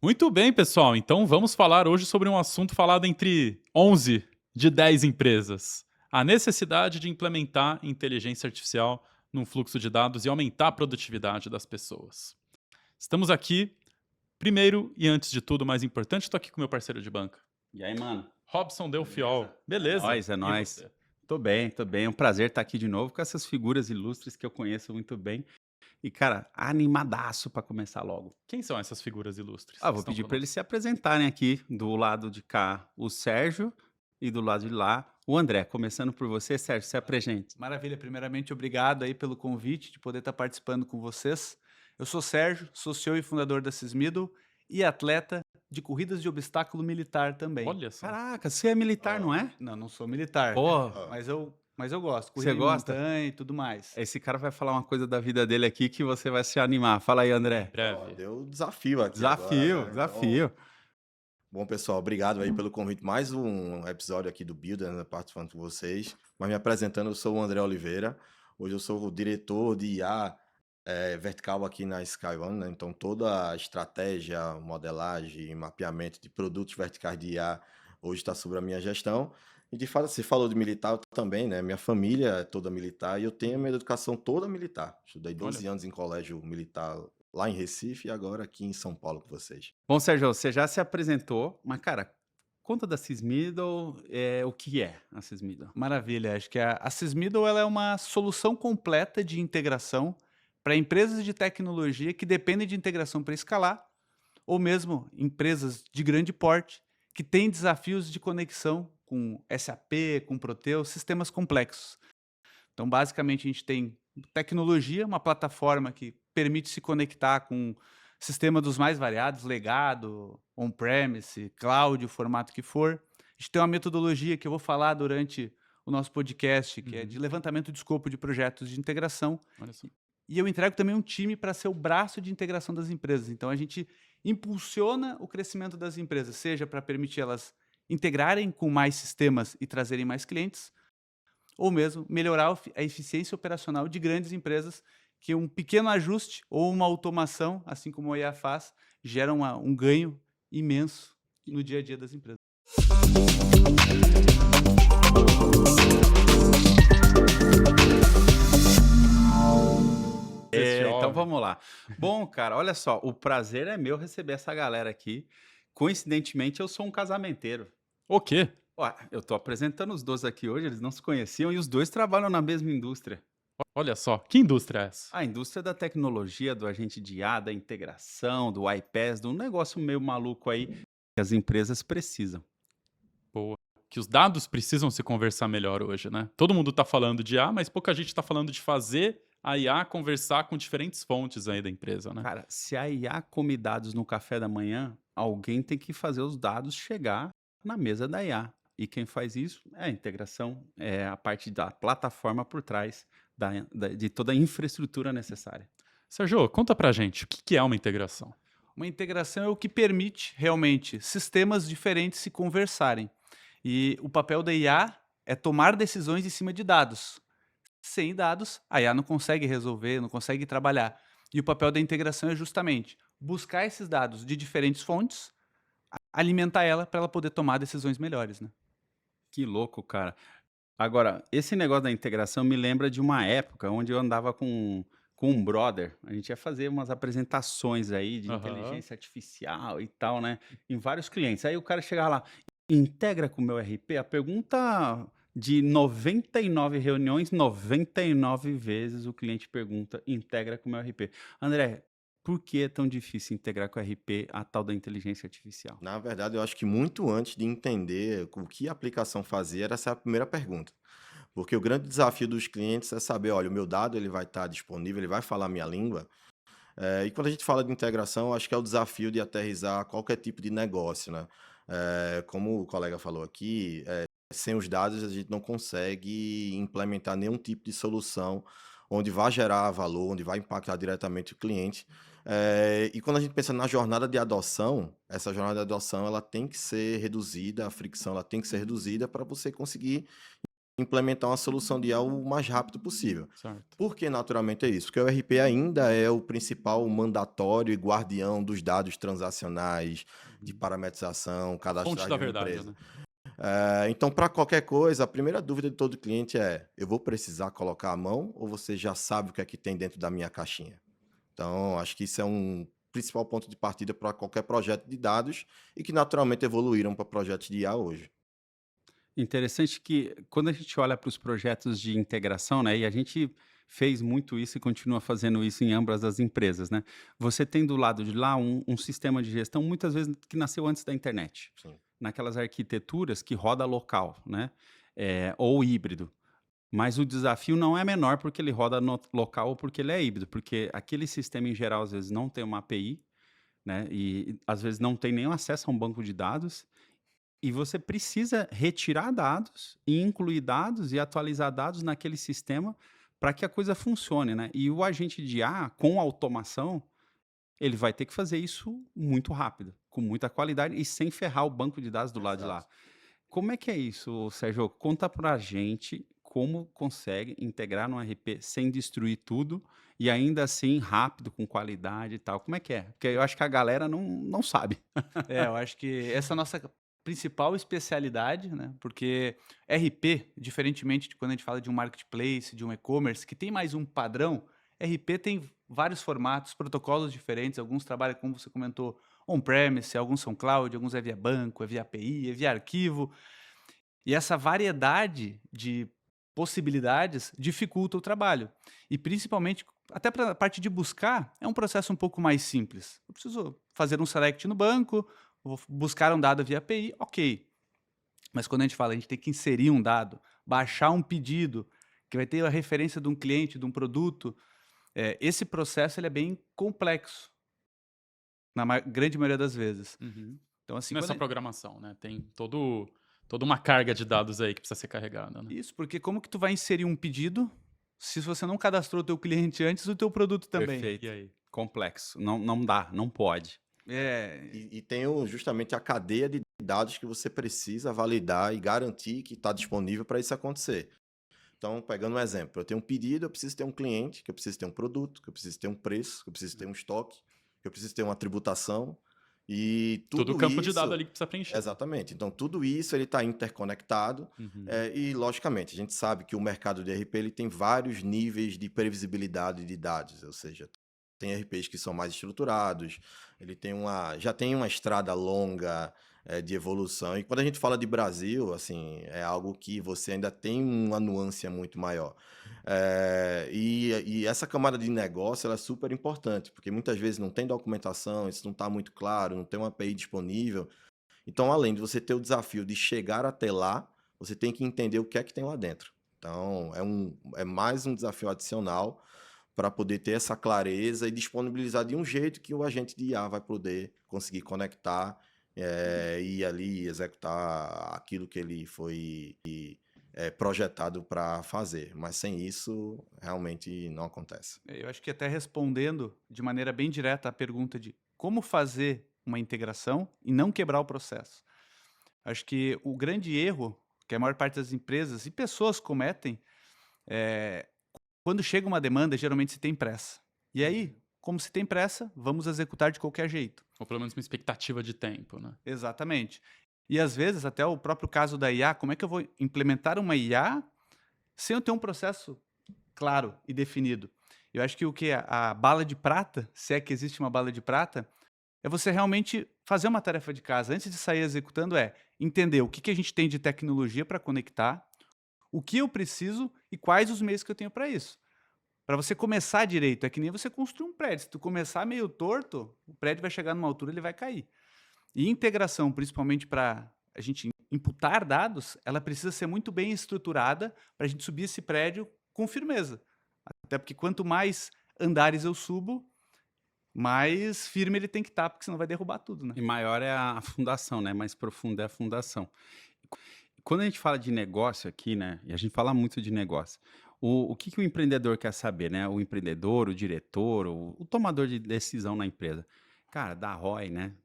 Muito bem, pessoal. Então vamos falar hoje sobre um assunto falado entre 11 de 10 empresas: a necessidade de implementar inteligência artificial num fluxo de dados e aumentar a produtividade das pessoas. Estamos aqui, primeiro e antes de tudo, mais importante, estou aqui com meu parceiro de banca, E aí, mano? Robson Delfiol. É Beleza? nóis, é E nóis. você? Tô bem, tô bem. É um prazer estar aqui de novo com essas figuras ilustres que eu conheço muito bem. E, cara, animadaço pra começar logo. Quem são essas figuras ilustres que Vou estão pedir pra eles conosco? se apresentarem aqui. Do lado de cá, o Sérgio, e do lado de lá, o André. Começando por você, Sérgio, se apresente. Maravilha, primeiramente obrigado aí pelo convite de poder estar participando com vocês. Eu sou Sérgio, sou CEO e fundador da Sismiddle e atleta de corridas de obstáculo militar também. Olha só. Caraca, você é militar, não Ó, é? Não sou militar, Pô, ó, mas eu gosto, você corrida em gosta? montanha e tudo mais. Esse cara vai falar uma coisa da vida dele aqui que você vai se animar. Fala aí, André. Breve. deu desafio aqui agora, Desafio, né? Então, desafio. bom, pessoal, obrigado aí pelo convite. Mais um episódio aqui do Builder, né, participando com vocês. Mas me apresentando, eu sou o André Oliveira. Hoje eu sou o diretor de IA vertical aqui na SkyOne, né? Então, toda a estratégia, modelagem, mapeamento de produtos verticais de IA hoje está sob a minha gestão. E, de fato, você falou de militar, eu também, né? Minha família é toda militar e eu tenho a minha educação toda militar. Estudei Olha 12 só. anos em colégio militar lá em Recife e agora aqui em São Paulo com vocês. Bom, Sérgio, você já se apresentou, mas, cara, conta da Sismiddle, o que é a Sismiddle? Maravilha, acho que a Sismiddle ela é uma solução completa de integração para empresas de tecnologia que dependem de integração para escalar, ou mesmo empresas de grande porte que têm desafios de conexão com SAP, com Proteus, sistemas complexos. Então, basicamente, a gente tem tecnologia, uma plataforma que permite se conectar com sistema dos mais variados, legado, on-premise, cloud, o formato que for. A gente tem uma metodologia que eu vou falar durante o nosso podcast, que é de Uhum. levantamento de escopo de projetos de integração. Olha só. E eu entrego também um time para ser o braço de integração das empresas. Então, a gente impulsiona o crescimento das empresas, seja para permitir elas integrarem com mais sistemas e trazerem mais clientes, ou mesmo melhorar a eficiência operacional de grandes empresas que um pequeno ajuste ou uma automação, assim como a IA faz, gera um ganho imenso no dia a dia das empresas. Este Então homem. vamos lá. Bom, cara, olha só, o prazer é meu receber essa galera aqui. Coincidentemente, eu sou um casamenteiro. O quê? Ué, eu tô apresentando os dois aqui hoje, eles não se conheciam e os dois trabalham na mesma indústria. Olha só. Que indústria é essa? A indústria da tecnologia, do agente de IA, da integração, do iPaaS, de um negócio meio maluco aí que as empresas precisam. Boa. Que os dados precisam se conversar melhor hoje, né? Todo mundo tá falando de IA, mas pouca gente tá falando de fazer a IA conversar com diferentes fontes aí da empresa, né? Cara, se a IA come dados no café da manhã, alguém tem que fazer os dados chegar na mesa da IA. E quem faz isso é a integração, é a parte da plataforma por trás de toda a infraestrutura necessária. Sérgio, conta pra gente, o que que é uma integração? Uma integração é o que permite realmente sistemas diferentes se conversarem. E o papel da IA é tomar decisões em cima de dados. Sem dados, a IA não consegue resolver, não consegue trabalhar. E o papel da integração é justamente buscar esses dados de diferentes fontes, alimentar ela para ela poder tomar decisões melhores, né? Que louco, cara. Agora, esse negócio da integração me lembra de uma época onde eu andava com um brother. A gente ia fazer umas apresentações aí de Aham. inteligência artificial e tal, né? Em vários clientes. Aí o cara chegava lá, integra com o meu RP? A pergunta de 99 reuniões, 99 vezes o cliente pergunta, integra com o meu RP. André, por que é tão difícil integrar com o RP a tal da inteligência artificial? Na verdade, eu acho que muito antes de entender o que a aplicação fazia, era essa a primeira pergunta. Porque o grande desafio dos clientes é saber, olha, o meu dado ele vai estar disponível, ele vai falar a minha língua. E quando a gente fala de integração, acho que é o desafio de aterrissar qualquer tipo de negócio, né? Como o colega falou aqui, sem os dados a gente não consegue implementar nenhum tipo de solução onde vai gerar valor, onde vai impactar diretamente o cliente. E quando a gente pensa na jornada de adoção, essa jornada de adoção ela tem que ser reduzida, a fricção ela tem que ser reduzida para você conseguir implementar uma solução de IA o mais rápido possível. Certo. Por que naturalmente é isso? Porque o ERP ainda é o principal mandatório e guardião dos dados transacionais, de parametrização, Fonte cadastrais da de uma verdade, empresa. né? Então, para qualquer coisa, a primeira dúvida de todo cliente é: eu vou precisar colocar a mão ou você já sabe o que é que tem dentro da minha caixinha? Então, acho que isso é um principal ponto de partida para qualquer projeto de dados e que naturalmente evoluíram para projetos de IA hoje. Interessante que quando a gente olha para os projetos de integração, né, e a gente fez muito isso e continua fazendo isso em ambas as empresas, né? Você tem do lado de lá um sistema de gestão muitas vezes que nasceu antes da internet, Sim, naquelas arquiteturas que roda local, né? Ou híbrido. Mas o desafio não é menor porque ele roda no local ou porque ele é híbrido, porque aquele sistema em geral às vezes não tem uma API, né? E às vezes não tem nenhum acesso a um banco de dados e você precisa retirar dados e incluir dados e atualizar dados naquele sistema para que a coisa funcione, né? E o agente de IA, com automação, ele vai ter que fazer isso muito rápido, com muita qualidade e sem ferrar o banco de dados do lado de lá. exato. Como é que é isso, Sérgio? Conta pra gente como consegue integrar no RP sem destruir tudo e ainda assim rápido, com qualidade e tal. Como é que é? Porque eu acho que a galera não sabe. Eu acho que essa é a nossa principal especialidade, né? Porque RP, diferentemente de quando a gente fala de um marketplace, de um e-commerce, que tem mais um padrão, RP tem vários formatos, protocolos diferentes, alguns trabalham, como você comentou, on-premise, alguns são cloud, alguns é via banco, é via API, é via arquivo. E essa variedade de possibilidades dificulta o trabalho. E principalmente, até para a parte de buscar, é um processo um pouco mais simples. Eu preciso fazer um select no banco, vou buscar um dado via API, ok. Mas quando a gente fala, a gente tem que inserir um dado, baixar um pedido, que vai ter a referência de um cliente, de um produto, esse processo ele é bem complexo, na grande maioria das vezes. Uhum. Então, assim, Nessa programação, né? Tem toda uma carga de dados aí que precisa ser carregada, né? isso, porque como que tu vai inserir um pedido se você não cadastrou o teu cliente antes do teu produto também? Perfeito. E aí? Complexo. Não dá, não pode. É, E tem justamente a cadeia de dados que você precisa validar e garantir que está disponível para isso acontecer. Então, pegando um exemplo, eu tenho um pedido, eu preciso ter um cliente, que eu preciso ter um produto, que eu preciso ter um preço, que eu preciso ter um estoque, que eu preciso ter uma tributação. E Todo o tudo campo de dado isso, ali que precisa preencher. exatamente. Então, tudo isso ele está interconectado. Uhum. E, logicamente, a gente sabe que o mercado de RP ele tem vários níveis de previsibilidade de dados, ou seja, tem RPs que são mais estruturados, ele já tem uma estrada longa de evolução. E quando a gente fala de Brasil, assim, é algo que você ainda tem uma nuance muito maior. E essa camada de negócio ela é super importante, porque muitas vezes não tem documentação, isso não está muito claro, não tem uma API disponível. Então, além de você ter o desafio de chegar até lá, você tem que entender o que é que tem lá dentro. Então, é mais um desafio adicional para poder ter essa clareza e disponibilizar de um jeito que o agente de IA vai poder conseguir conectar e ali executar aquilo que ele foi projetado para fazer. Mas sem isso, realmente não acontece. eu acho que até respondendo de maneira bem direta a pergunta de como fazer uma integração e não quebrar o processo. Acho que o grande erro que a maior parte das empresas e pessoas cometem é quando chega uma demanda, geralmente se tem pressa. E aí, como se tem pressa, vamos executar de qualquer jeito. Ou pelo menos uma expectativa de tempo, né? Exatamente. E às vezes, até o próprio caso da IA, como é que eu vou implementar uma IA sem eu ter um processo claro e definido? Eu acho que o que a bala de prata, se é que existe uma bala de prata, é você realmente fazer uma tarefa de casa. Antes de sair executando, é entender o que a gente tem de tecnologia para conectar, o que eu preciso e quais os meios que eu tenho para isso. Para você começar direito, é que nem você construir um prédio. Se tu começar meio torto, o prédio vai chegar numa altura e ele vai cair. E integração, principalmente para a gente imputar dados, ela precisa ser muito bem estruturada para a gente subir esse prédio com firmeza. Até porque quanto mais andares eu subo, mais firme ele tem que estar, porque senão vai derrubar tudo, né? E maior é a fundação, né? Mais profunda é a fundação. Quando a gente fala de negócio aqui, né? E a gente fala muito de negócio. O que que o empreendedor quer saber, né? O empreendedor, o diretor, o tomador de decisão na empresa. Cara, dá ROI, né?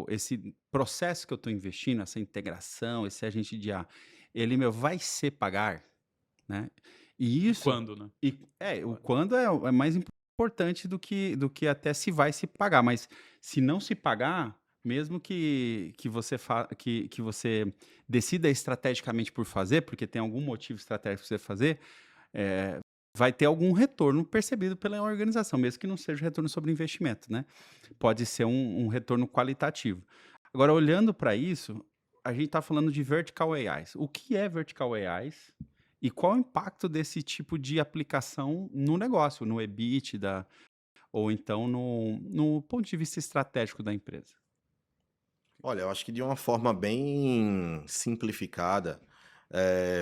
Esse processo que eu estou investindo, essa integração, esse agente de IA, ele, meu, vai ser pagar? né? E E isso, quando, né? o quando é mais importante do que até se vai se pagar, mas se não se pagar, mesmo que você decida estrategicamente por fazer, porque tem algum motivo estratégico para você fazer, eh, vai ter algum retorno percebido pela organização, mesmo que não seja retorno sobre investimento, né? Pode ser um retorno qualitativo. Agora, olhando para isso, a gente está falando de vertical AIs. O que é vertical AIs e qual o impacto desse tipo de aplicação no negócio, no EBITDA, ou então no ponto de vista estratégico da empresa? Olha, eu acho que de uma forma bem simplificada,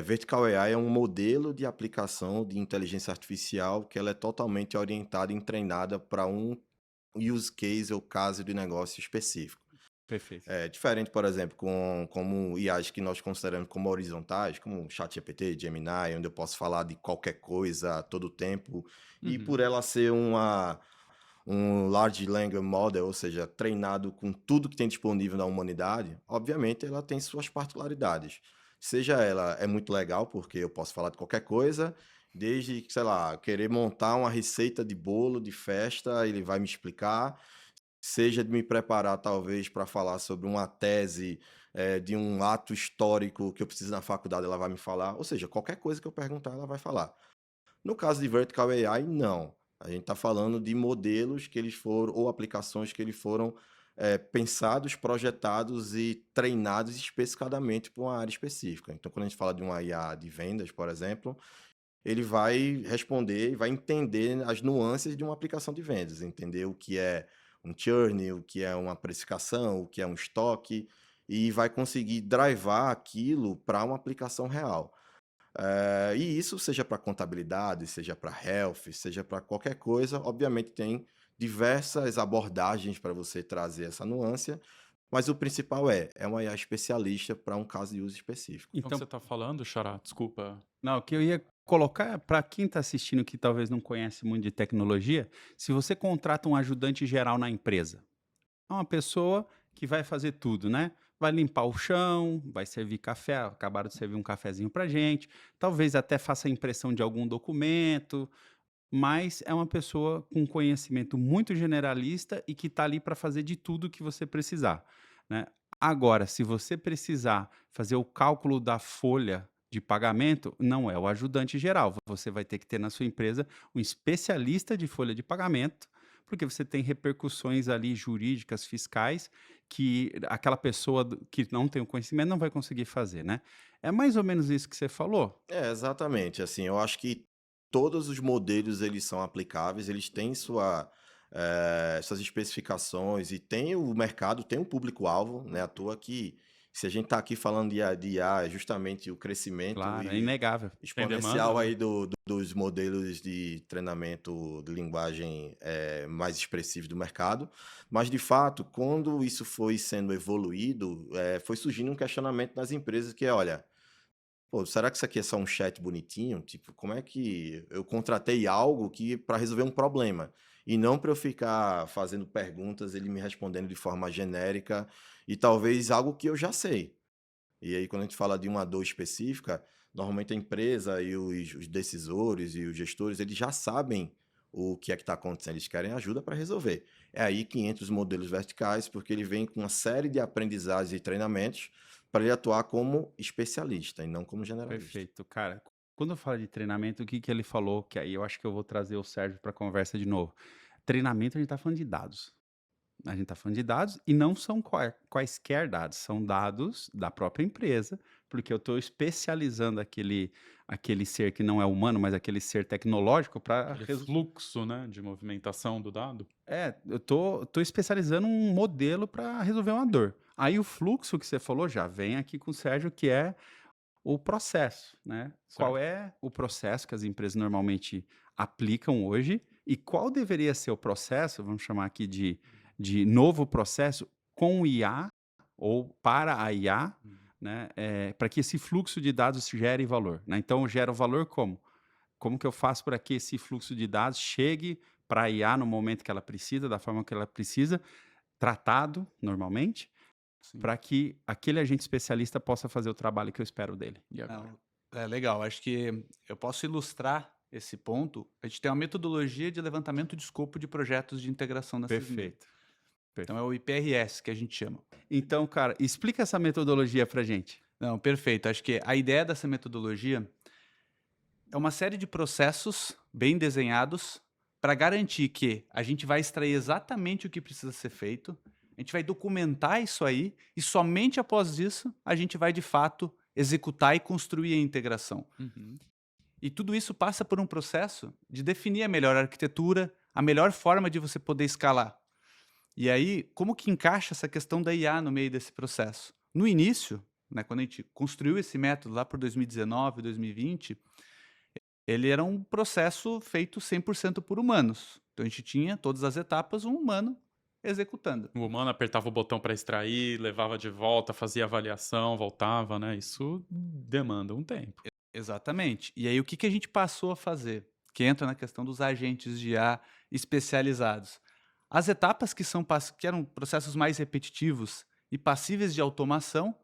Vertical AI é um modelo de aplicação de inteligência artificial que ela é totalmente orientada e treinada para um use case ou caso de negócio específico. Perfeito. É diferente, por exemplo, como IAs que nós consideramos como horizontais, como o ChatGPT, Gemini, onde eu posso falar de qualquer coisa a todo tempo, e Uhum. por ela ser um Large Language Model, ou seja, treinado com tudo que tem disponível na humanidade, obviamente ela tem suas particularidades. Seja ela é muito legal, porque eu posso falar de qualquer coisa, desde, sei lá, querer montar uma receita de bolo de festa, ele vai me explicar, seja de me preparar talvez para falar sobre uma tese de um ato histórico que eu preciso na faculdade, ela vai me falar, ou seja, qualquer coisa que eu perguntar, ela vai falar. No caso de Vertical AI, não. A gente está falando de modelos que eles foram, ou aplicações que eles foram pensados, projetados e treinados especificadamente para uma área específica. Então, quando a gente fala de uma IA de vendas, por exemplo, ele vai responder e vai entender as nuances de uma aplicação de vendas, entender o que é um churn, o que é uma precificação, o que é um estoque, e vai conseguir drivar aquilo para uma aplicação real. E isso seja para contabilidade, seja para health, seja para qualquer coisa, obviamente tem diversas abordagens para você trazer essa nuance, mas o principal é uma IA especialista para um caso de uso específico. Então, Então, você está falando, Xará, desculpa. não, o que eu ia colocar para quem está assistindo que talvez não conhece muito de tecnologia, se você contrata um ajudante geral na empresa, é uma pessoa que vai fazer tudo, né? Vai limpar o chão, vai servir café, acabaram de servir um cafezinho para gente, talvez até faça a impressão de algum documento, mas é uma pessoa com conhecimento muito generalista e que está ali para fazer de tudo que você precisar, né? Agora, se você precisar fazer o cálculo da folha de pagamento, não é o ajudante geral. Você vai ter que ter na sua empresa um especialista de folha de pagamento, porque você tem repercussões ali jurídicas, fiscais, que aquela pessoa que não tem o conhecimento não vai conseguir fazer, né? É mais ou menos isso que você falou? Exatamente. Assim, eu acho que todos os modelos eles são aplicáveis, eles têm suas especificações e tem o mercado, tem um público-alvo, né? À toa que se a gente está aqui falando de IA, é justamente o crescimento Claro, é inegável. Tem demanda, exponencial né? aí dos modelos de treinamento de linguagem mais expressivos do mercado. Mas, de fato, quando isso foi sendo evoluído, foi surgindo um questionamento nas empresas que é, olha, pô, será que isso aqui é só um chat bonitinho? Tipo, como é que eu contratei algo que para resolver um problema e não para eu ficar fazendo perguntas, ele me respondendo de forma genérica e talvez algo que eu já sei. E aí, quando a gente fala de uma dor específica, normalmente a empresa e os decisores e os gestores, eles já sabem o que é que está acontecendo, eles querem ajuda para resolver. É aí que entra os modelos verticais, porque ele vem com uma série de aprendizagens e treinamentos para ele atuar como especialista e não como generalista. Perfeito, cara. Quando eu falo de treinamento, o que que ele falou? Que aí eu acho que eu vou trazer o Sérgio para a conversa de novo. Treinamento, a gente está falando de dados. A gente está falando de dados e não são quaisquer dados, são dados da própria empresa, porque eu estou especializando aquele ser que não é humano, mas aquele ser tecnológico para Aquele fluxo, né, de movimentação do dado. eu tô especializando um modelo para resolver uma dor. Aí o fluxo que você falou já vem aqui com o Sérgio, que é o processo, né? Qual Certo. é o processo que as empresas normalmente aplicam hoje e qual deveria ser o processo, vamos chamar aqui de novo processo com o IA ou para a IA, Uhum. né? Para que esse fluxo de dados gere valor, né? Então, gera o valor como? Como que eu faço para que esse fluxo de dados chegue para a IA no momento que ela precisa, da forma que ela precisa, tratado normalmente, Sim. para que aquele agente especialista possa fazer o trabalho que eu espero dele. E agora? Não, É legal, acho que eu posso ilustrar esse ponto. A gente tem uma metodologia de levantamento de escopo de projetos de integração na Sysmedo. Perfeito. Então é o IPRS que a gente chama. Então, cara, explica essa metodologia pra gente. Não, perfeito. Acho que a ideia dessa metodologia é uma série de processos bem desenhados para garantir que a gente vai extrair exatamente o que precisa ser feito, a gente vai documentar isso aí e somente após isso a gente vai de fato executar e construir a integração. Uhum. E tudo isso passa por um processo de definir a melhor arquitetura, a melhor forma de você poder escalar. E aí, como que encaixa essa questão da IA no meio desse processo? No início, né, quando a gente construiu esse método lá por 2019, 2020, ele era um processo feito 100% por humanos. Então a gente tinha todas as etapas, um humano executando. O humano apertava o botão para extrair, levava de volta, fazia avaliação, voltava, né? Isso demanda um tempo. Exatamente. E aí o que a gente passou a fazer? Que entra na questão dos agentes de IA especializados. As etapas que eram processos mais repetitivos e passíveis de automação,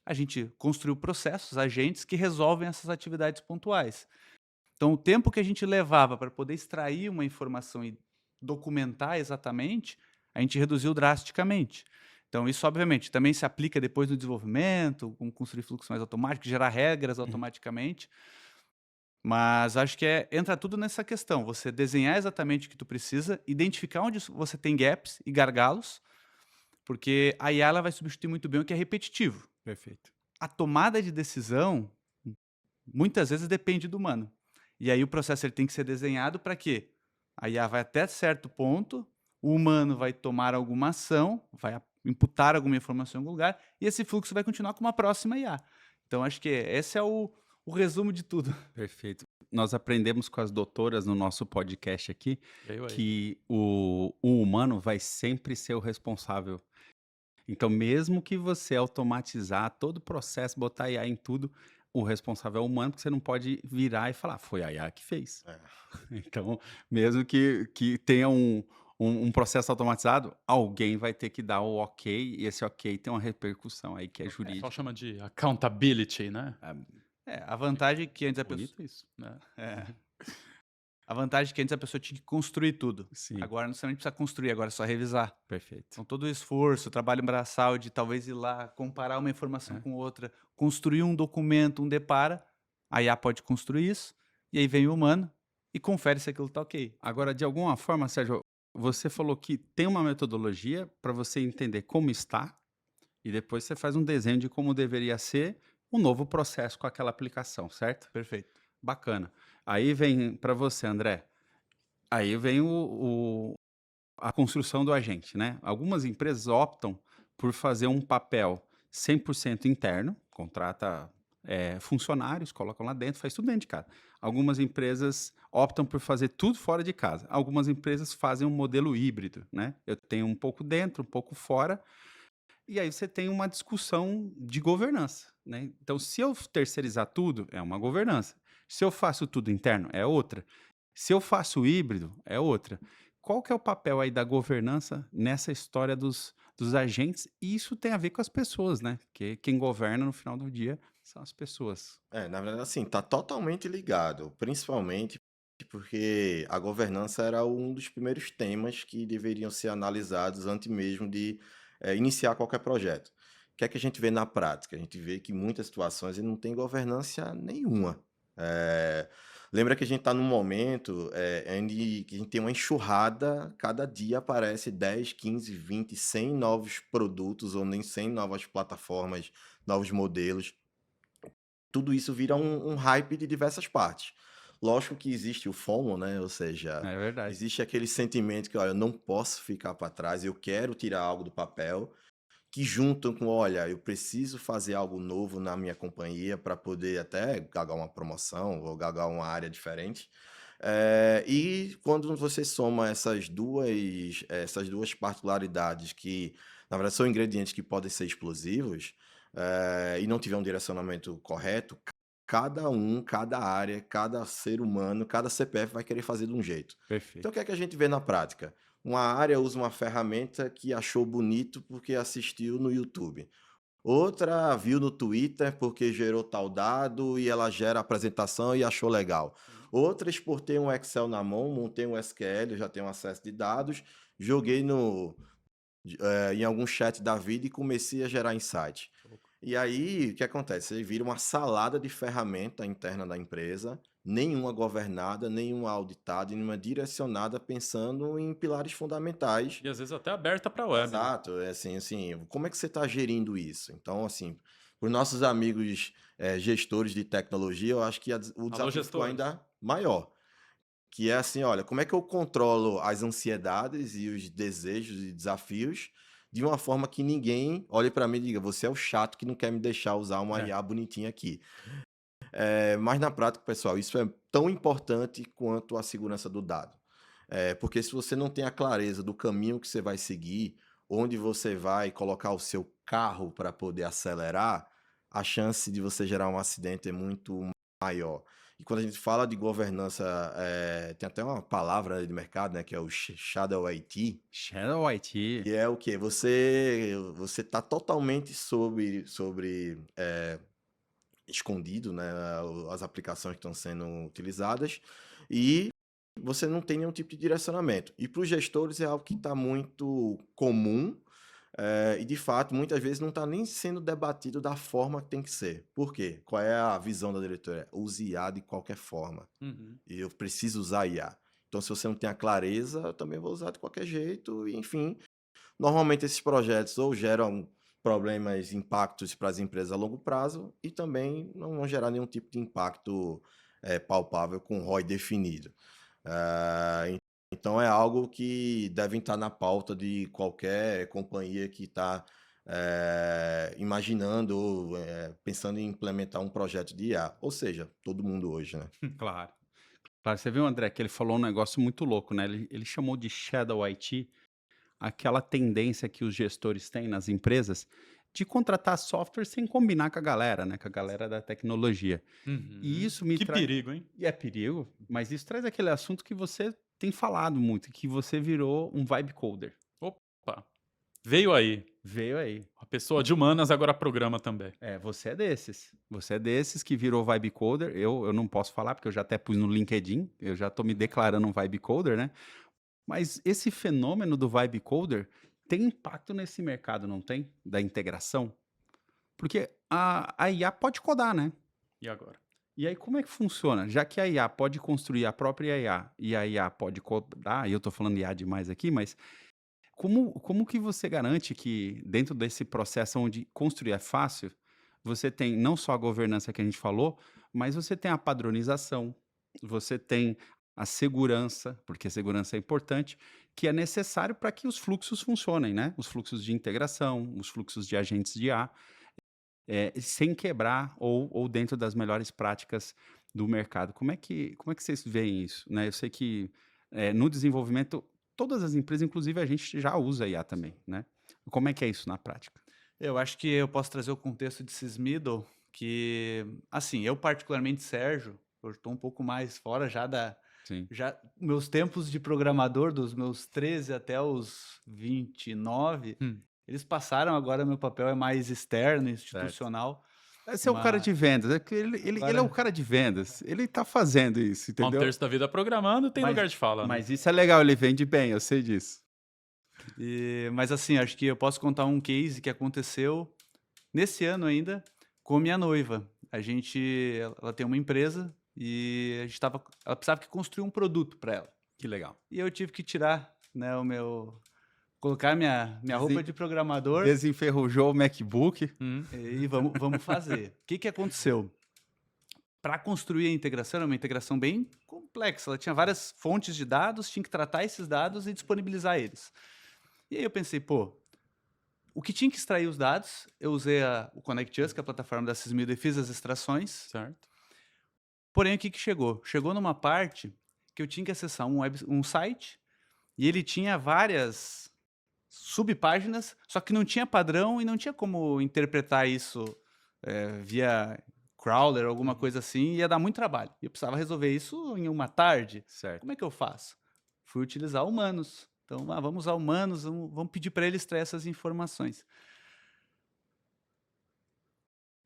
a gente construiu processos, agentes que resolvem essas atividades pontuais. Então, o tempo que a gente levava para poder extrair uma informação e documentar exatamente, a gente reduziu drasticamente. Então, isso, obviamente, também se aplica depois no desenvolvimento, com construir fluxos mais automáticos, gerar regras automaticamente. Mas acho que entra tudo nessa questão. Você desenhar exatamente o que tu precisa, identificar onde você tem gaps e gargalos, porque a IA ela vai substituir muito bem o que é repetitivo. Perfeito. A tomada de decisão, muitas vezes, depende do humano. E aí o processo ele tem que ser desenhado para quê? A IA vai até certo ponto, o humano vai tomar alguma ação, vai imputar alguma informação em algum lugar, e esse fluxo vai continuar com uma próxima IA. Então, acho que esse é o resumo de tudo. Perfeito. Nós aprendemos com as doutoras no nosso podcast aqui Veio aí. que o humano vai sempre ser o responsável. Então, mesmo que você automatizar todo o processo, botar IA em tudo, o responsável é o humano, porque você não pode virar e falar, foi a IA que fez. É. Então, mesmo que tenha um processo automatizado, alguém vai ter que dar o ok, e esse ok tem uma repercussão aí que é O jurídica. pessoal chama de accountability, né? A vantagem que antes a pessoa... Bonito isso. Né? A vantagem é que antes a pessoa tinha que construir tudo. Sim, Agora não necessariamente precisa construir, agora é só revisar. perfeito. Então todo o esforço, o trabalho braçal de talvez ir lá, comparar uma informação com outra, construir um documento, um depara, a IA pode construir isso, e aí vem o humano e confere se aquilo está ok. Agora, de alguma forma, Sérgio, você falou que tem uma metodologia para você entender como está, e depois você faz um desenho de como deveria ser um novo processo com aquela aplicação, certo? Perfeito. Bacana. Aí vem para você, André, aí vem a construção do agente, né? Algumas empresas optam por fazer um papel 100% interno, contrata funcionários, colocam lá dentro, faz tudo dentro de casa. Algumas empresas optam por fazer tudo fora de casa. Algumas empresas fazem um modelo híbrido, né? Eu tenho um pouco dentro, um pouco fora, e aí você tem uma discussão de governança, né? Então, se eu terceirizar tudo, é uma governança. Se eu faço tudo interno, é outra. Se eu faço híbrido, é outra. Qual que é o papel aí da governança nessa história dos agentes? E isso tem a ver com as pessoas, né? Porque quem governa no final do dia são as pessoas. Na verdade, assim, tá totalmente ligado, principalmente porque a governança era um dos primeiros temas que deveriam ser analisados antes mesmo de iniciar qualquer projeto. O que é que a gente vê na prática? A gente vê que em muitas situações não tem governança nenhuma. Lembra que a gente está num momento onde que a gente tem uma enxurrada, cada dia aparece 10, 15, 20, 100 novos produtos, ou nem 100 novas plataformas, novos modelos. Tudo isso vira um hype de diversas partes. Lógico que existe o FOMO, né? Ou seja, É verdade. existe aquele sentimento que, olha, eu não posso ficar para trás, eu quero tirar algo do papel, que juntam com, olha, eu preciso fazer algo novo na minha companhia para poder até galgar uma promoção ou galgar uma área diferente. E quando você soma essas duas particularidades que, na verdade, são ingredientes que podem ser explosivos, e não tiver um direcionamento correto, cada área, cada ser humano, cada CPF vai querer fazer de um jeito. Perfeito. Então, o que é que a gente vê na prática? Uma área usa uma ferramenta que achou bonito porque assistiu no YouTube. Outra viu no Twitter porque gerou tal dado e ela gera a apresentação e achou legal. Outra, exportei um Excel na mão, montei um SQL, eu já tenho acesso de dados, joguei em algum chat da vida e comecei a gerar insight. E aí, o que acontece? Ele vira uma salada de ferramenta interna da empresa, nenhuma governada, nenhuma auditada, nenhuma direcionada pensando em pilares fundamentais. E às vezes até aberta para a web, né? Exato, é assim, como é que você está gerindo isso? Então, assim, para os nossos amigos gestores de tecnologia, eu acho que o Alô, desafio ficou gestores. ainda maior, que é assim, olha, como é que eu controlo as ansiedades e os desejos e desafios de uma forma que ninguém olhe para mim e diga, você é o chato que não quer me deixar usar uma É. IA bonitinha aqui. Mas na prática, pessoal, isso é tão importante quanto a segurança do dado. Porque se você não tem a clareza do caminho que você vai seguir, onde você vai colocar o seu carro para poder acelerar, a chance de você gerar um acidente é muito maior. E quando a gente fala de governança, tem até uma palavra de mercado, né, que é o Shadow IT, Shadow IT. que é o quê? Você está totalmente escondido, né, as aplicações que estão sendo utilizadas e você não tem nenhum tipo de direcionamento. E para os gestores é algo que está muito comum e, de fato, muitas vezes não está nem sendo debatido da forma que tem que ser. Por quê? Qual é a visão da diretoria? Use IA de qualquer forma. Uhum. E eu preciso usar IA. Então, se você não tem a clareza, eu também vou usar de qualquer jeito. E, enfim, normalmente esses projetos ou geram problemas, impactos para as empresas a longo prazo e também não vão gerar nenhum tipo de impacto palpável com ROI definido. Então é algo que deve estar na pauta de qualquer companhia que está imaginando ou pensando em implementar um projeto de IA. Ou seja, todo mundo hoje, né? Claro. Claro, você viu, André, que ele falou um negócio muito louco, né? Ele chamou de Shadow IT aquela tendência que os gestores têm nas empresas de contratar software sem combinar com a galera, né? Com a galera da tecnologia. Uhum. E isso me Que traz. perigo, hein? E é perigo, mas isso traz aquele assunto que você tem falado muito, que você virou um vibe coder. Opa, veio aí. Veio aí. A pessoa de humanas agora programa também. Você é desses. Você é desses que virou vibe coder. Eu não posso falar, porque eu já até pus no LinkedIn, eu já tô me declarando um vibe coder, né? Mas esse fenômeno do vibe coder tem impacto nesse mercado, não tem? Da integração? Porque a IA pode codar, né? E agora? E aí, como é que funciona? Já que a IA pode construir a própria IA e a IA pode codar, e eu tô falando IA demais aqui, mas como que você garante que dentro desse processo onde construir é fácil, você tem não só a governança que a gente falou, mas você tem a padronização, você tem a segurança, porque a segurança é importante, que é necessário para que os fluxos funcionem, né? Os fluxos de integração, os fluxos de agentes de IA, sem quebrar ou dentro das melhores práticas do mercado. Como é que vocês veem isso, né? Eu sei que no desenvolvimento todas as empresas, inclusive a gente já usa IA também, né? Como é que é isso na prática? Eu acho que eu posso trazer o contexto de Sysmiddle, que, assim, eu particularmente, Sérgio, eu estou um pouco mais fora Sim. já meus tempos de programador, dos meus 13 até os 29, eles passaram, agora meu papel é mais externo, institucional. Esse é o cara de vendas, é que ele é o cara de vendas, ele tá fazendo isso, Um entendeu? terço da vida programando tem lugar de fala, né? Mas isso é legal, ele vende bem, eu sei disso. Mas assim, acho que eu posso contar um case que aconteceu nesse ano ainda com minha noiva. Ela tem uma empresa e ela precisava que construir um produto para ela. Que legal. E eu tive que tirar, né, colocar minha roupa de programador Desenferrujou o MacBook. e vamos fazer. O que aconteceu? Para construir a integração, era uma integração bem complexa. Ela tinha várias fontes de dados, tinha que tratar esses dados e disponibilizar eles. E aí eu pensei, pô, o que tinha que extrair os dados, eu usei o ConnectUs, que é a plataforma da Sysmiddle, e fiz as extrações. Certo. Porém, o que chegou? Chegou numa parte que eu tinha que acessar um site e ele tinha várias subpáginas, só que não tinha padrão e não tinha como interpretar isso via crawler, alguma coisa assim, ia dar muito trabalho. E eu precisava resolver isso em uma tarde. Certo. Como é que eu faço? Fui utilizar humanos. Então, vamos usar humanos, vamos pedir para eles extrair essas informações.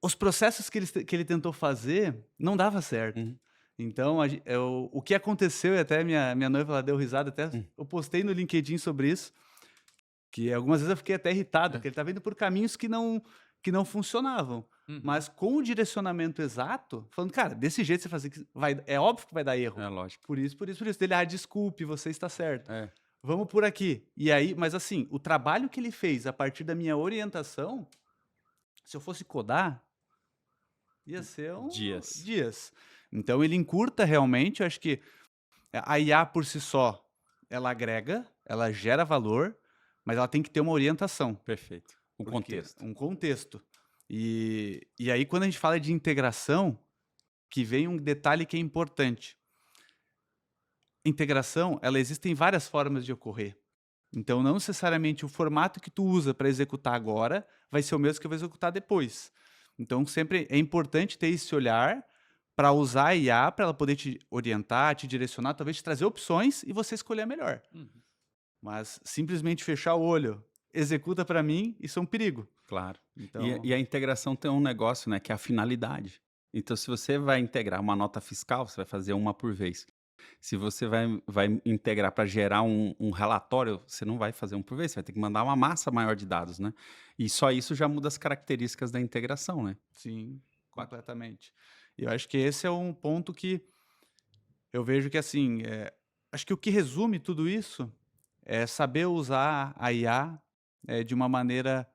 os processos que ele tentou fazer não dava certo. Uhum. Então, o que aconteceu, e até minha noiva ela deu risada, até eu postei no LinkedIn sobre isso, que algumas vezes eu fiquei até irritado, porque ele estava indo por caminhos que não funcionavam. Uhum. Mas com o direcionamento exato, falando, cara, desse jeito você fazer, é óbvio que vai dar erro. É lógico. Por isso. Dele, desculpe, você está certo. É. Vamos por aqui. E aí, mas assim, o trabalho que ele fez a partir da minha orientação, se eu fosse codar, ia ser dias. Então ele encurta realmente, eu acho que a IA por si só, ela agrega, ela gera valor, mas ela tem que ter uma orientação. Perfeito. O Porque- contexto. Um contexto. E aí, quando a gente fala de integração, que vem um detalhe que é importante. Integração, ela existe em várias formas de ocorrer. Então, não necessariamente o formato que tu usa para executar agora vai ser o mesmo que eu vou executar depois. Então, sempre é importante ter esse olhar para usar a IA, para ela poder te orientar, te direcionar, talvez te trazer opções e você escolher a melhor. Uhum. Mas simplesmente fechar o olho, executa para mim, isso é um perigo. Claro. Então, E a integração tem um negócio, né, que é a finalidade. Então, se você vai integrar uma nota fiscal, você vai fazer uma por vez. Se você vai integrar para gerar um relatório, você não vai fazer um por vez, você vai ter que mandar uma massa maior de dados, né? E só isso já muda as características da integração, né? sim, completamente. E eu acho que esse é um ponto que eu vejo que, assim, acho que o que resume tudo isso é saber usar a IA de uma maneira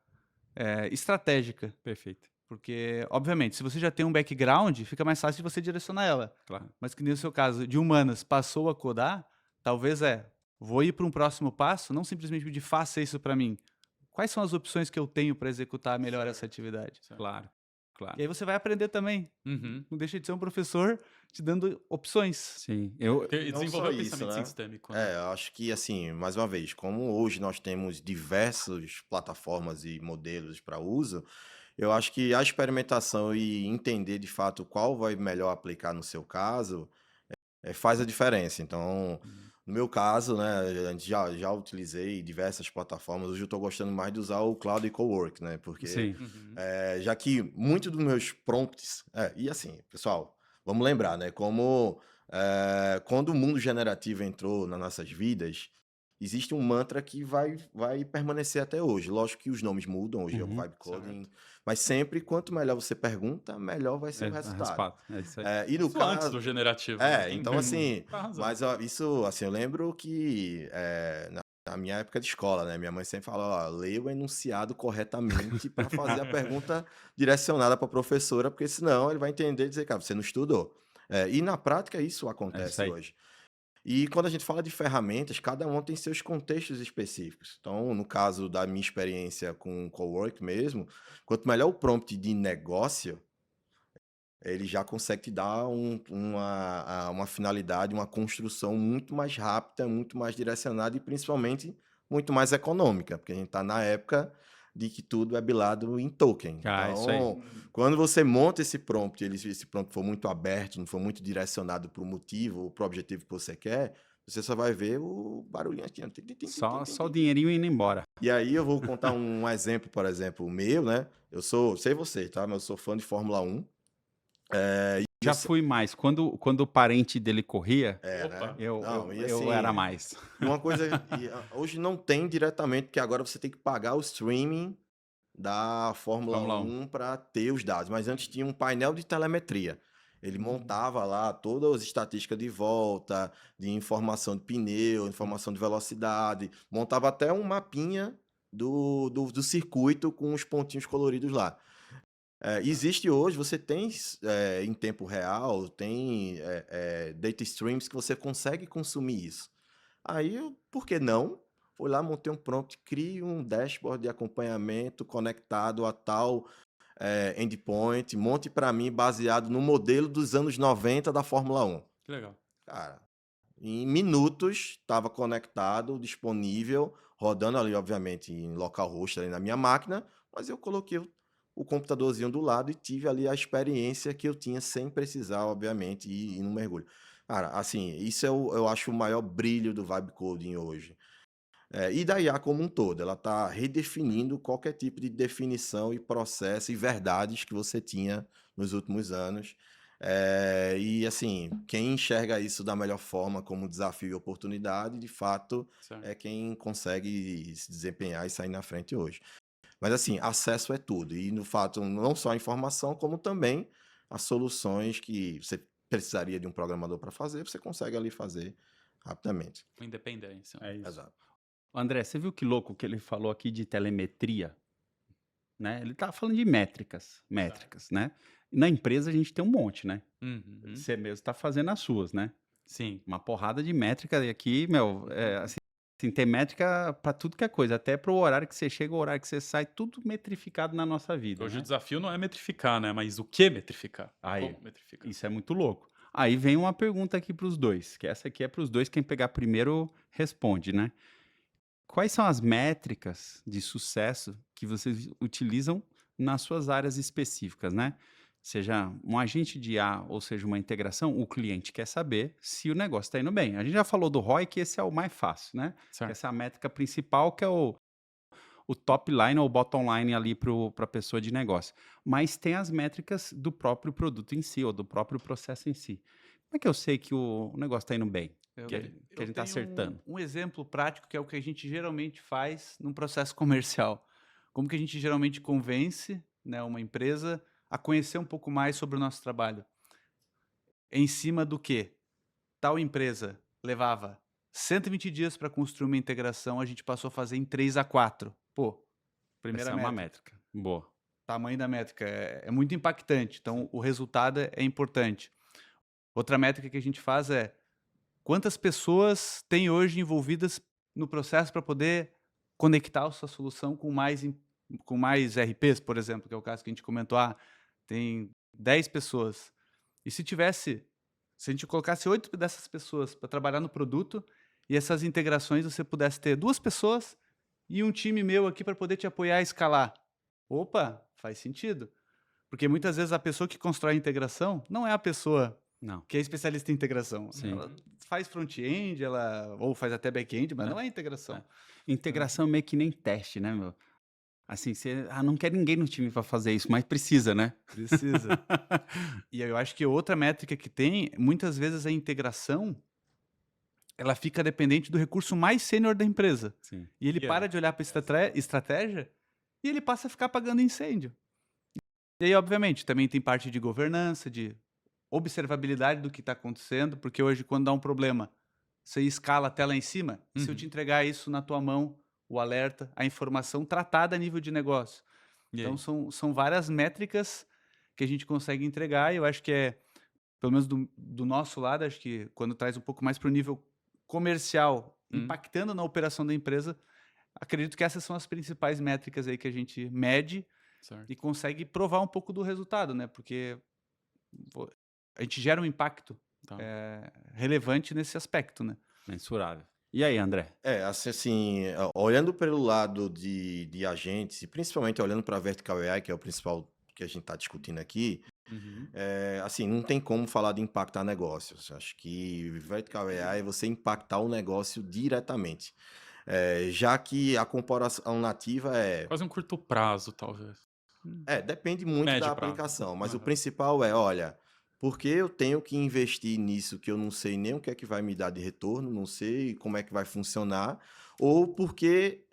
estratégica. Perfeito. Porque, obviamente, se você já tem um background, fica mais fácil de você direcionar ela. Claro. Mas que nem no seu caso, de humanas, passou a codar, talvez vou ir para um próximo passo, não simplesmente pedir, faça isso para mim. Quais são as opções que eu tenho para executar melhor essa atividade? Claro. Claro. E aí você vai aprender também. Uhum. Não deixa de ser um professor te dando opções. Sim. Porque Não desenvolver o só isso, pensamento né? sistêmico, né? Eu acho que, assim, mais uma vez, como hoje nós temos diversas plataformas e modelos para uso, eu acho que a experimentação e entender de fato qual vai melhor aplicar no seu caso faz a diferença. Então, no meu caso, né, a gente já utilizei diversas plataformas, hoje eu estou gostando mais de usar o Cloud e Cowork, né? Porque Sim. Uhum. já que muitos dos meus prompts. E assim, pessoal, vamos lembrar, né? Como quando o mundo generativo entrou nas nossas vidas, existe um mantra que vai permanecer até hoje. Lógico que os nomes mudam, hoje é o Uhum. Vibe Coding, mas sempre, quanto melhor você pergunta, melhor vai ser o resultado. É isso aí. E no Isso antes caso. do generativo. Né? Então assim, Tá arrasando. mas ó, isso, assim, eu lembro que na minha época de escola, né, minha mãe sempre falava, ó, leia o enunciado corretamente para fazer a pergunta direcionada para a professora, porque senão ele vai entender e dizer, cara, você não estudou. E na prática isso acontece aí. hoje. E quando a gente fala de ferramentas, cada uma tem seus contextos específicos. Então, no caso da minha experiência com o Cowork mesmo, quanto melhor o prompt de negócio, ele já consegue te dar uma finalidade, uma construção muito mais rápida, muito mais direcionada e principalmente muito mais econômica, porque a gente está na época de que tudo é bilado em token. Isso aí. Então, quando você monta esse prompt, esse prompt for muito aberto, não for muito direcionado para o motivo ou para o objetivo que você quer, você só vai ver o barulhinho aqui. Só o dinheirinho indo embora. E aí eu vou contar um exemplo, por exemplo, meu, né? Eu sei você, tá? Mas eu sou fã de Fórmula 1. Já fui mais. Quando o parente dele corria, Opa. Né? eu assim, era mais. E uma coisa, hoje não tem diretamente, porque agora você tem que pagar o streaming da Fórmula Fórmula 1 para ter os dados. Mas antes tinha um painel de telemetria. Ele montava lá todas as estatísticas de volta, de informação de pneu, informação de velocidade, montava até um mapinha do circuito com os pontinhos coloridos lá. Existe hoje, você tem em tempo real, tem data streams que você consegue consumir isso. Aí, por que não? Fui lá, montei um prompt, crie um dashboard de acompanhamento conectado a tal endpoint, monte para mim baseado no modelo dos anos 90 da Fórmula 1. Que legal. Cara, em minutos estava conectado, disponível, rodando ali, obviamente, em localhost ali na minha máquina, mas eu coloquei o computadorzinho do lado e tive ali a experiência que eu tinha sem precisar, obviamente, ir no mergulho. Cara, assim, isso eu acho o maior brilho do Vibe Coding hoje. E da IA como um todo, ela está redefinindo qualquer tipo de definição e processo e verdades que você tinha nos últimos anos. E assim, quem enxerga isso da melhor forma como desafio e oportunidade, de fato, Certo. é quem consegue se desempenhar e sair na frente hoje. Mas assim, acesso é tudo. E no fato, não só a informação, como também as soluções que você precisaria de um programador para fazer, você consegue ali fazer rapidamente. Com independência. É isso. Exato. André, você viu que louco que ele falou aqui de telemetria, né? Ele tá falando de métricas, né? Na empresa a gente tem um monte, né? Uhum. Você mesmo está fazendo as suas, né? Sim. Uma porrada de métrica e aqui, meu, assim, tem métrica para tudo que é coisa, até pro horário que você chega, o horário que você sai, tudo metrificado na nossa vida, Hoje o né? desafio não é metrificar, né? Mas o que metrificar? Aí, Como metrificar? isso é muito louco. Aí vem uma pergunta aqui para os dois, que essa aqui é para os dois, quem pegar primeiro responde, né? Quais são as métricas de sucesso que vocês utilizam nas suas áreas específicas, né? Seja um agente de IA ou seja uma integração, o cliente quer saber se o negócio está indo bem. A gente já falou do ROI, que esse é o mais fácil, né? Que Certo. essa é a métrica principal, que é o top line ou bottom line ali para a pessoa de negócio. Mas tem as métricas do próprio produto em si, ou do próprio processo em si. Como é que eu sei que o negócio está indo bem? Eu, Que a eu gente está tenho acertando? um exemplo prático que é o que a gente geralmente faz num processo comercial. Como que a gente geralmente convence, né, uma empresa a conhecer um pouco mais sobre o nosso trabalho? Em cima do que tal empresa levava 120 dias para construir uma integração, a gente passou a fazer em 3 a 4. Pô, primeira Essa é uma métrica. métrica. Boa. Tamanho da métrica é muito impactante, então o resultado é importante. Outra métrica que a gente faz é quantas pessoas tem hoje envolvidas no processo para poder conectar a sua solução com mais RPs, por exemplo, que é o caso que a gente comentou. Tem 10 pessoas. E se a gente colocasse 8 dessas pessoas para trabalhar no produto e essas integrações você pudesse ter 2 pessoas e um time meu aqui para poder te apoiar a escalar. Opa, faz sentido. Porque muitas vezes a pessoa que constrói a integração não é a pessoa Não. que é especialista em integração. Sim. Ela faz front-end, ou faz até back-end, mas É, não é integração. é. Integração meio que nem teste, né, meu? Assim, você não quer ninguém no time para fazer isso, mas precisa, né? Precisa. E eu acho que outra métrica que tem, muitas vezes a integração, ela fica dependente do recurso mais sênior da empresa. Sim. E ele Que é? para de olhar para a estratégia e ele passa a ficar apagando incêndio. E aí, obviamente, também tem parte de governança, de observabilidade do que está acontecendo, porque hoje, quando dá um problema, você escala até lá em cima, e se eu te entregar isso na tua mão, o alerta, a informação tratada a nível de negócio. E Então, aí? são várias métricas que a gente consegue entregar, e eu acho que pelo menos do nosso lado, acho que quando traz um pouco mais para o nível comercial, impactando na operação da empresa, acredito que essas são as principais métricas aí que a gente mede Certo. e consegue provar um pouco do resultado, né? Porque a gente gera um impacto Tá. relevante nesse aspecto, né? Mensurável. E aí, André? Assim, olhando pelo lado de agentes, e principalmente olhando para a Vertical AI, que é o principal que a gente está discutindo aqui, Uhum. assim, não tem como falar de impactar negócios. Acho que Vertical AI é você impactar o negócio diretamente. Já que a comparação nativa Quase um curto prazo, talvez. depende muito Médio da prazo. aplicação, mas o Aham. principal olha, por que eu tenho que investir nisso que eu não sei nem o que é que vai me dar de retorno, não sei como é que vai funcionar, ou porque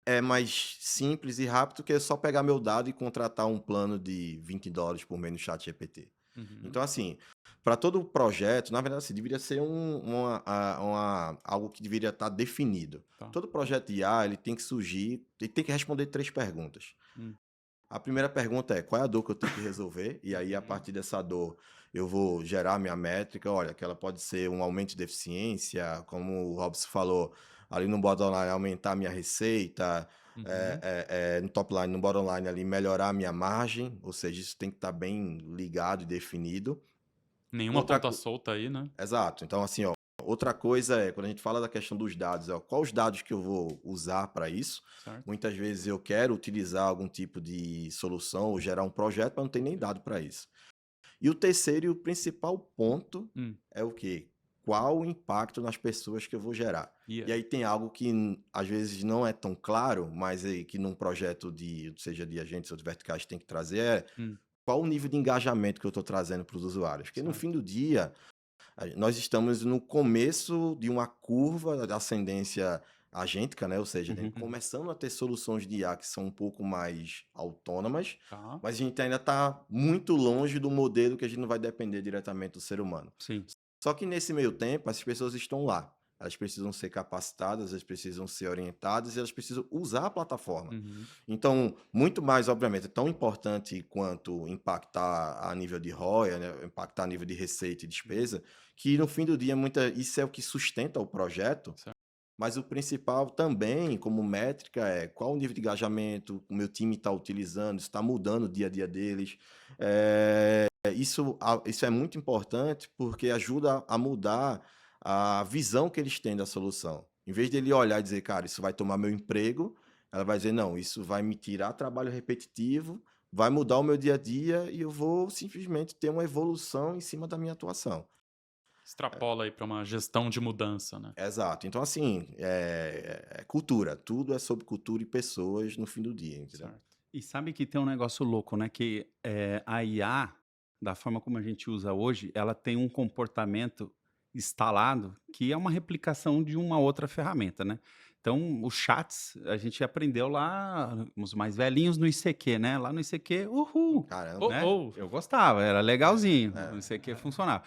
é mais simples e rápido que é só pegar meu dado e contratar um plano de $20 por mês no ChatGPT. Uhum. Então, assim, para todo projeto, na verdade, assim, deveria ser algo que deveria estar definido. Tá. Todo projeto de IA, ele tem que surgir, ele tem que responder 3 perguntas. A primeira pergunta é, qual é a dor que eu tenho que resolver? E aí, a partir dessa dor, eu vou gerar minha métrica. Olha, que ela pode ser um aumento de eficiência, como o Robson falou, ali no bottom line, aumentar a minha receita, Uhum. no top line, no bottom line, ali, melhorar a minha margem, ou seja, isso tem que estar bem ligado e definido. Nenhuma ponta solta aí, né? Exato. Então, assim, outra coisa é, quando a gente fala da questão dos dados, quais os dados que eu vou usar para isso? Certo. Muitas vezes eu quero utilizar algum tipo de solução ou gerar um projeto, mas não tem nem dado para isso. E o terceiro e o principal ponto é o quê? qual o impacto nas pessoas que eu vou gerar. E aí tem algo que às vezes não é tão claro, mas aí que num projeto seja de agentes ou de verticais tem que trazer qual o nível de engajamento que eu estou trazendo para os usuários. Porque no fim do dia, nós estamos no começo de uma curva de ascendência agêntica, né? Ou seja, começando a ter soluções de IA que são um pouco mais autônomas, Tá. mas a gente ainda está muito longe do modelo que a gente não vai depender diretamente do ser humano. Sim. Só que nesse meio tempo, essas pessoas estão lá. Elas precisam ser capacitadas, elas precisam ser orientadas e elas precisam usar a plataforma. Então, muito mais, obviamente, é tão importante quanto impactar a nível de ROI, né? Impactar a nível de receita e despesa, que no fim do dia, isso é o que sustenta o projeto. Certo. Mas o principal também, como métrica, é qual o nível de engajamento o meu time está utilizando, isso está mudando o dia a dia deles. Isso é muito importante porque ajuda a mudar a visão que eles têm da solução. Em vez de ele olhar e dizer, cara, isso vai tomar meu emprego, ela vai dizer, não, isso vai me tirar trabalho repetitivo, vai mudar o meu dia a dia e eu vou simplesmente ter uma evolução em cima da minha atuação. Extrapola aí para uma gestão de mudança, né? Exato. Então, assim, é cultura. Tudo é sobre cultura e pessoas no fim do dia, entendeu? Certo. E sabe que tem um negócio louco, né? Que a IA, da forma como a gente usa hoje, ela tem um comportamento instalado que é uma replicação de uma outra ferramenta, né? Então, os chats, a gente aprendeu lá, os mais velhinhos no ICQ, né? Lá no ICQ, uhul! Caramba. Né? Oh, Eu gostava, era legalzinho, o ICQ funcionava.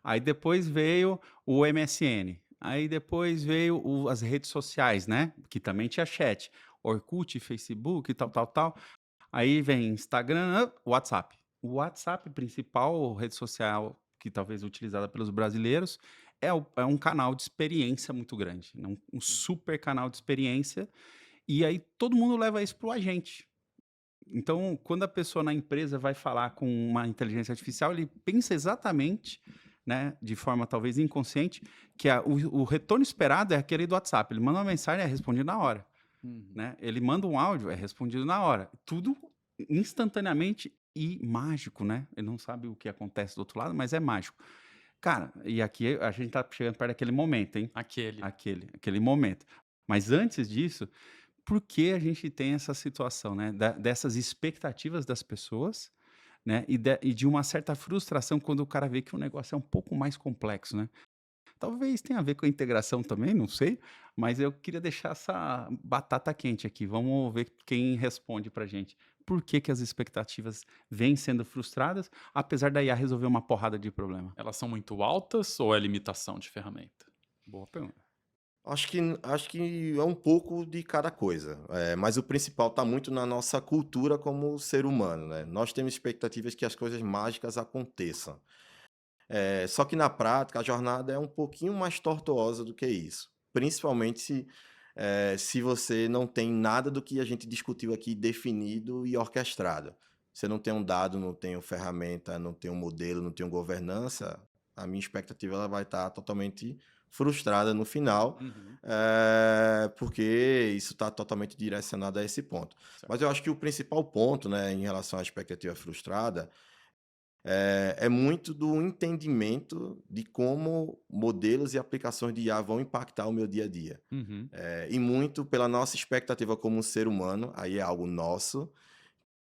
Aí depois veio o MSN, aí depois veio as redes sociais, né? Que também tinha chat, Orkut, Facebook, tal. Aí vem Instagram, WhatsApp. O WhatsApp, principal rede social que talvez utilizada pelos brasileiros, é um canal de experiência muito grande, né? Um super canal de experiência, e aí todo mundo leva isso para o agente. Então, quando a pessoa na empresa vai falar com uma inteligência artificial, ele pensa exatamente, né, de forma talvez inconsciente, que o retorno esperado é aquele do WhatsApp. Ele manda uma mensagem, é respondido na hora. Né? Ele manda um áudio, é respondido na hora. Tudo instantaneamente e mágico, né? Ele não sabe o que acontece do outro lado, mas é mágico. Cara, e aqui a gente tá chegando perto daquele momento, hein? Aquele momento. Mas antes disso, por que a gente tem essa situação, né? Dessas expectativas das pessoas, né? E de uma certa frustração quando o cara vê que o negócio é um pouco mais complexo, né? Talvez tenha a ver com a integração também, não sei, mas eu queria deixar essa batata quente aqui. Vamos ver quem responde pra gente. Por que as expectativas vêm sendo frustradas, apesar da IA resolver uma porrada de problema? Elas são muito altas ou é limitação de ferramenta? Boa pergunta. Acho que é um pouco de cada coisa, mas o principal está muito na nossa cultura como ser humano, né? Nós temos expectativas que as coisas mágicas aconteçam. Só que na prática a jornada é um pouquinho mais tortuosa do que isso. Principalmente se você não tem nada do que a gente discutiu aqui definido e orquestrado. Você não tem um dado, não tem uma ferramenta, não tem um modelo, não tem uma governança, a minha expectativa ela vai estar totalmente frustrada no final, porque isso está totalmente direcionado a esse ponto. Certo. Mas eu acho que o principal ponto, né, em relação à expectativa frustrada é muito do entendimento de como modelos e aplicações de IA vão impactar o meu dia a dia. E muito pela nossa expectativa como ser humano, aí é algo nosso,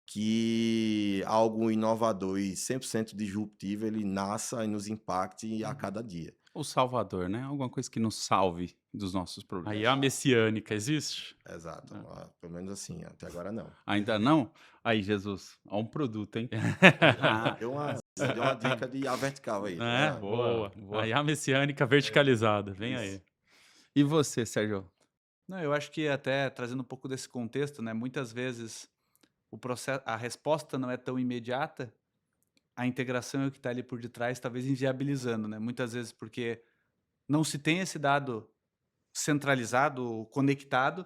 que algo inovador e 100% disruptivo, ele nasça e nos impacte a cada dia. O salvador, né? Alguma coisa que nos salve dos nossos A problemas. IA messiânica existe? Exato. Pelo menos assim, até agora não. Ainda não? Aí, Jesus, ó um produto, hein? Deu uma dica de IA vertical aí. É, Tá? boa. boa. A IA messiânica verticalizada. Vem aí. E você, Sérgio? Não, eu acho que até trazendo um pouco desse contexto, né? Muitas vezes o processo, a resposta não é tão imediata, a integração é o que está ali por detrás, talvez inviabilizando, né? Muitas vezes porque não se tem esse dado centralizado, conectado,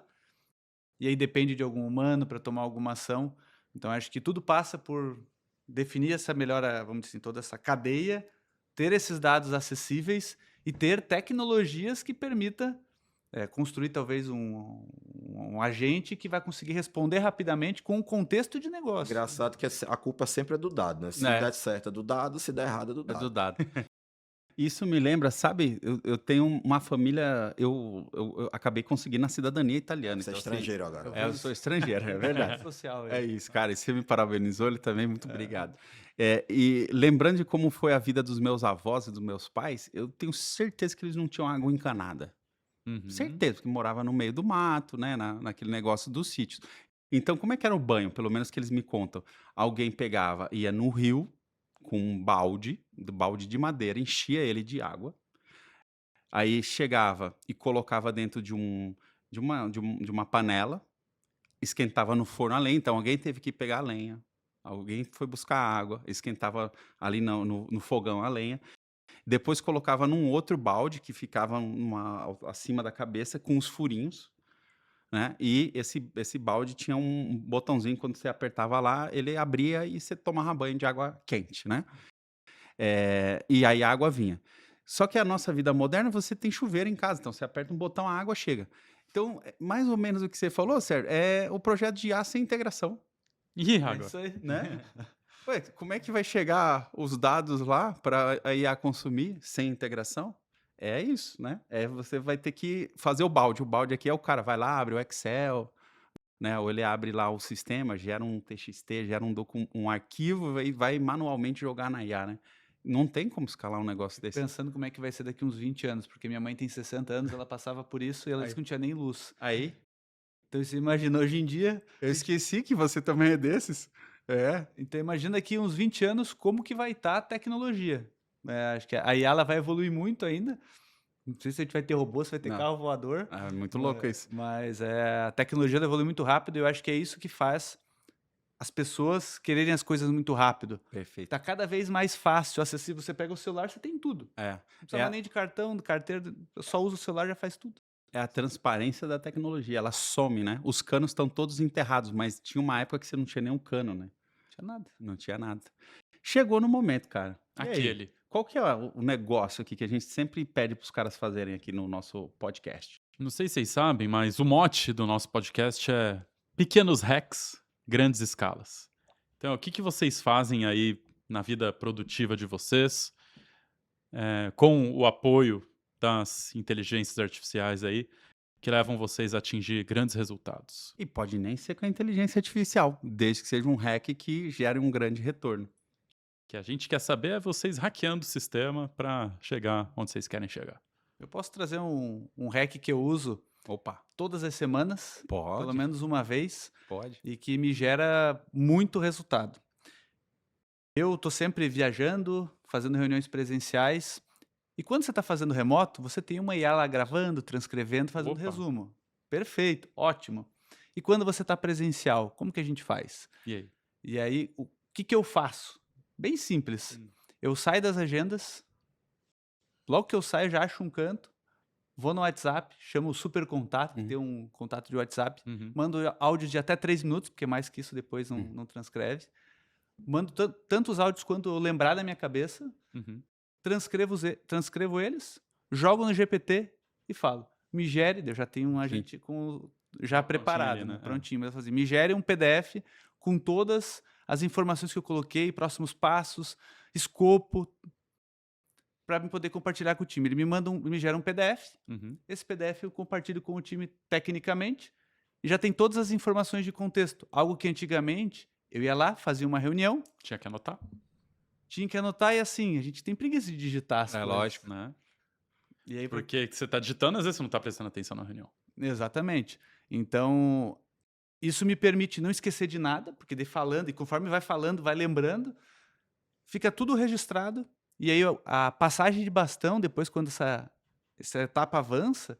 e aí depende de algum humano para tomar alguma ação. Então, acho que tudo passa por definir essa melhora, vamos dizer assim, toda essa cadeia, ter esses dados acessíveis e ter tecnologias que permita construir talvez um agente que vai conseguir responder rapidamente com o contexto de negócio. Engraçado que a culpa sempre é do dado, né? Se der certo é do dado, se der errado é do É dado. do dado. Isso me lembra, sabe, eu tenho uma família, eu acabei conseguindo a cidadania italiana. Você é Então, assim, estrangeiro agora. eu sou estrangeiro, é verdade. social. É isso, cara. E você me parabenizou, ele também, muito obrigado. E lembrando de como foi a vida dos meus avós e dos meus pais, eu tenho certeza que eles não tinham água encanada. Uhum. Certeza, porque morava no meio do mato, né, naquele negócio dos sítios. Então, como é que era o banho? Pelo menos que eles me contam. Alguém pegava, ia no rio com um balde de madeira, enchia ele de água, aí chegava e colocava dentro de uma panela, esquentava no forno a lenha. Então, alguém teve que pegar a lenha, alguém foi buscar água, esquentava ali no fogão a lenha. Depois colocava num outro balde que ficava acima da cabeça com os furinhos, né? E esse balde tinha um botãozinho, quando você apertava lá, ele abria e você tomava banho de água quente, né? E aí a água vinha. Só que a nossa vida moderna, você tem chuveiro em casa, então você aperta um botão, a água chega. Então, mais ou menos o que você falou, Sérgio, é o projeto de IA sem integração, Ih, É agora. isso aí. né? Ué, como é que vai chegar os dados lá para a IA consumir sem integração? É isso, né? Você vai ter que fazer o balde. O balde aqui é o cara vai lá, abre o Excel, né? Ou ele abre lá o sistema, gera um TXT, gera um arquivo e vai manualmente jogar na IA, né? Não tem como escalar um negócio desse. Pensando como é que vai ser daqui uns 20 anos, porque minha mãe tem 60 anos, ela passava por isso e ela disse que não tinha nem luz. Aí, Então você imagina hoje em dia, eu esqueci que você também é desses. então imagina daqui uns 20 anos como que vai estar a tecnologia. Acho que a IA ela vai evoluir muito ainda. Não sei se a gente vai ter robô, se vai ter Não. carro voador. É muito louco isso. Mas a tecnologia ela evolui muito rápido e eu acho que é isso que faz as pessoas quererem as coisas muito rápido. Perfeito. Tá cada vez mais fácil, acessível. Você pega o celular, você tem tudo. É. Não precisa É a- nem de cartão, de carteira, só usa o celular já faz tudo. É a transparência da tecnologia, ela some, né? Os canos estão todos enterrados, mas tinha uma época que você não tinha nenhum cano, né? Não tinha nada. Não tinha nada. Chegou no momento, cara. E aí? Aquele. Qual que é o negócio aqui que a gente sempre pede para os caras fazerem aqui no nosso podcast? Não sei se vocês sabem, mas o mote do nosso podcast é pequenos hacks, grandes escalas. Então, o que vocês fazem aí na vida produtiva de vocês, com o apoio das inteligências artificiais aí, que levam vocês a atingir grandes resultados? E pode nem ser com a inteligência artificial, desde que seja um hack que gere um grande retorno. O que a gente quer saber é vocês hackeando o sistema para chegar onde vocês querem chegar. Eu posso trazer um hack que eu uso Opa, todas as semanas, pode, pelo menos uma vez, pode. e que me gera muito resultado. Eu estou sempre viajando, fazendo reuniões presenciais, e quando você está fazendo remoto, você tem uma IA lá gravando, transcrevendo, fazendo Opa. resumo. Perfeito, ótimo. E quando você está presencial, como que a gente faz? E aí? E aí, o que eu faço? Bem simples. Eu saio das agendas, logo que eu saio, já acho um canto, vou no WhatsApp, chamo o super contato, que tem um contato de WhatsApp, Uhum. mando áudio de até 3 minutos, porque mais que isso depois não transcreve. Mando tantos áudios quanto eu lembrar da minha cabeça, Uhum. transcrevo eles, jogo no GPT e falo, me gere, eu já tenho um agente já preparado, ali, né? prontinho, mas eu falo assim, me gere um PDF com todas as informações que eu coloquei, próximos passos, escopo, para poder compartilhar com o time. Ele me gera um PDF, Uhum. esse PDF eu compartilho com o time tecnicamente e já tem todas as informações de contexto, algo que antigamente eu ia lá, fazia uma reunião, Tinha que anotar. tinha que anotar e assim, a gente tem preguiça de digitar as coisas. Lógico, né? E aí, Porque você está digitando, às vezes você não está prestando atenção na reunião. exatamente. Então, isso me permite não esquecer de nada, porque daí falando, e conforme vai falando, vai lembrando, fica tudo registrado. E aí a passagem de bastão, depois quando essa etapa avança,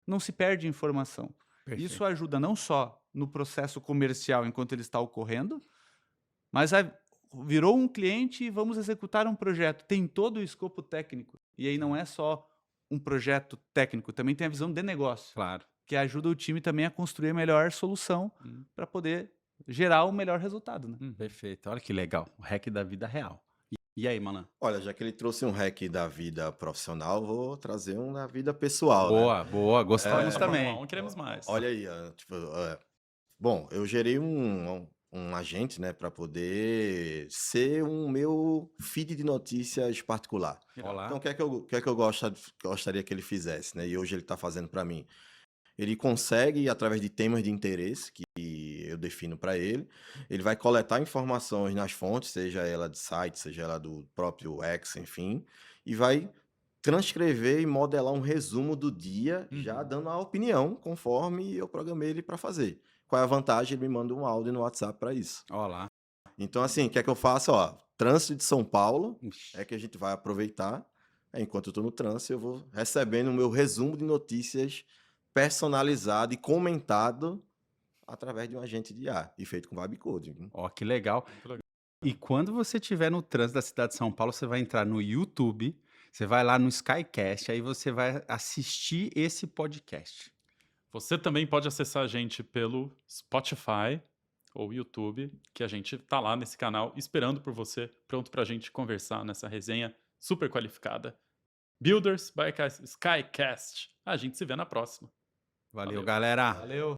não se perde informação. Isso ajuda não só no processo comercial enquanto ele está ocorrendo, mas virou um cliente e vamos executar um projeto. Tem todo o escopo técnico. E aí não é só um projeto técnico, também tem a visão de negócio, Claro. que ajuda o time também a construir a melhor solução para poder gerar o melhor resultado. Né? Perfeito. Olha que legal. O hack da vida real. E aí, Malan? Olha, já que ele trouxe um hack da vida profissional, vou trazer um da vida pessoal, né? Boa, boa. Gostamos Tá também. bom, queremos mais. Olha aí, bom, eu gerei um agente, né, para poder ser um meu feed de notícias particular. Olá. Então, o que é que eu gostaria que ele fizesse, né? E hoje ele está fazendo para mim. Ele consegue, através de temas de interesse que eu defino para ele vai coletar informações nas fontes, seja ela de site, seja ela do próprio X, enfim, e vai transcrever e modelar um resumo do dia, já dando a opinião, conforme eu programei ele para fazer. Qual é a vantagem? Ele me manda um áudio no WhatsApp para isso. Olá. Então, assim, o que é que eu faço? Ó, trânsito de São Paulo Ixi. é que a gente vai aproveitar. Enquanto eu estou no trânsito, eu vou recebendo o meu resumo de notícias personalizado e comentado através de um agente de IA e feito com Vibe Code. Viu? Ó, que legal. Muito legal. E quando você estiver no trânsito da cidade de São Paulo, você vai entrar no YouTube, você vai lá no Skycast, aí você vai assistir esse podcast. Você também pode acessar a gente pelo Spotify ou YouTube, que a gente tá lá nesse canal esperando por você, pronto pra gente conversar nessa resenha super qualificada. Builders by Skycast. A gente se vê na próxima. Valeu, Valeu. galera. Valeu.